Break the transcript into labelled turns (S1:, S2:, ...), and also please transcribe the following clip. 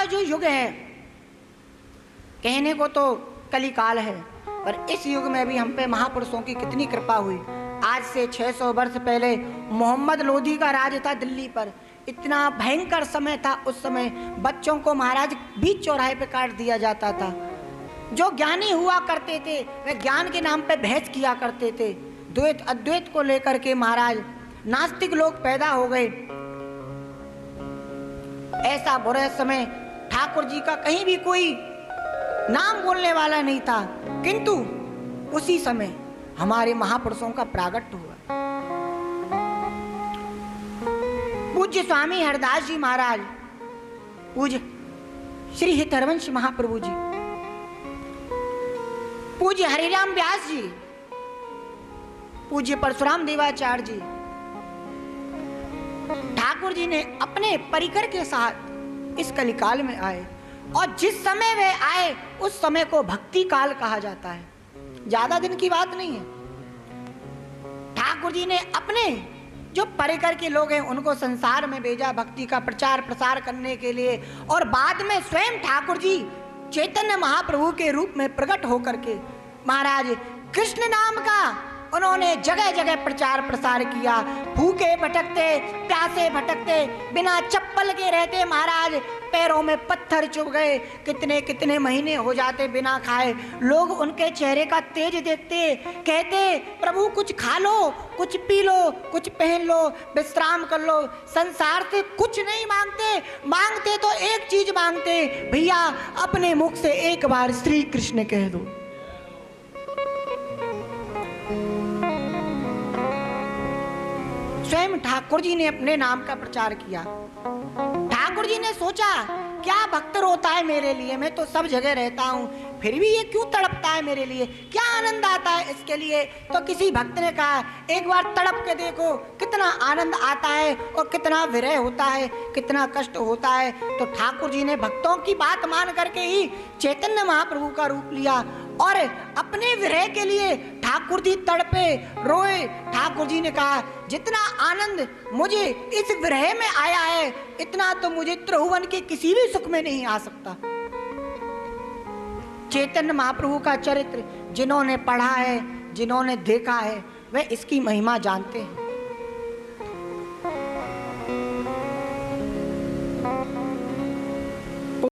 S1: जो युग है, कहने को तो कलिकाल है, पर इस युग में भी हम पे महापुरुषों की कितनी कृपा हुई। आज से 600 वर्ष पहले मोहम्मद लोधी का राज था दिल्ली पर। इतना भयंकर समय था उस समय, बच्चों को महाराज बीच चौराहे पे काट दिया जाता था। जो ज्ञानी हुआ करते थे वे ज्ञान के नाम पे बहस किया करते थे। द्वैत अद्वैत को लेकर के महाराज नास्तिक लोग पैदा हो गए। ऐसा बुरे समय ठाकुर जी का कहीं भी कोई नाम बोलने वाला नहीं था, किंतु उसी समय हमारे महापुरुषों का प्रागट्य हुआ। पूज्य स्वामी हरदास जी महाराज, पूज्य श्री हितहरवंश महाप्रभु जी, पूज्य हरिराम व्यास जी, पूज्य परशुराम देवाचार्य जी, ठाकुर जी ने अपने परिकर के साथ इस कलिकाल में आए, और जिस समय वे आए उस समय को भक्ति काल कहा जाता है। ज्यादा दिन की बात नहीं है। ठाकुर जी ने अपने जो परिकर के लोग हैं उनको संसार में भेजा भक्ति का प्रचार प्रसार करने के लिए, और बाद में स्वयं ठाकुर जी चैतन्य महाप्रभु के रूप में प्रकट होकर के महाराज कृष्ण नाम का उन्होंने जगह जगह प्रचार प्रसार किया। भूखे भटकते, प्यासे भटकते, बिना चप्पल के रहते महाराज, पैरों में पत्थर चुभ गए, कितने कितने महीने हो जाते बिना खाए। लोग उनके चेहरे का तेज देखते, कहते प्रभु कुछ खा लो, कुछ पी लो, कुछ पहन लो, विश्राम कर लो। संसार से कुछ नहीं मांगते, मांगते तो एक चीज मांगते, भैया अपने मुख से एक बार श्री कृष्ण कह दो। स्वयं ठाकुर जी ने अपने नाम का प्रचार किया। ठाकुर जी ने सोचा क्या भक्त रोता है मेरे लिए, मैं तो सब जगह रहता हूँ, फिर भी ये क्यों तड़पता है मेरे लिए, क्या आनंद आता है इसके लिए। तो किसी भक्त ने कहा एक बार तड़प के देखो कितना आनंद आता है और कितना विरह होता है, कितना कष्ट होता है। तो ठाकुर जी ने भक्तों की बात मान करके ही चैतन्य महाप्रभु का रूप लिया, और अपने विरह के लिए ठाकुर जी तड़पे, रोए। ठाकुर जी ने कहा जितना आनंद मुझे इस विरह में आया है, इतना तो मुझे त्रिभुवन के किसी भी सुख में नहीं आ सकता। चैतन्य महाप्रभु का चरित्र जिन्होंने पढ़ा है, जिन्होंने देखा है, वे इसकी महिमा जानते हैं।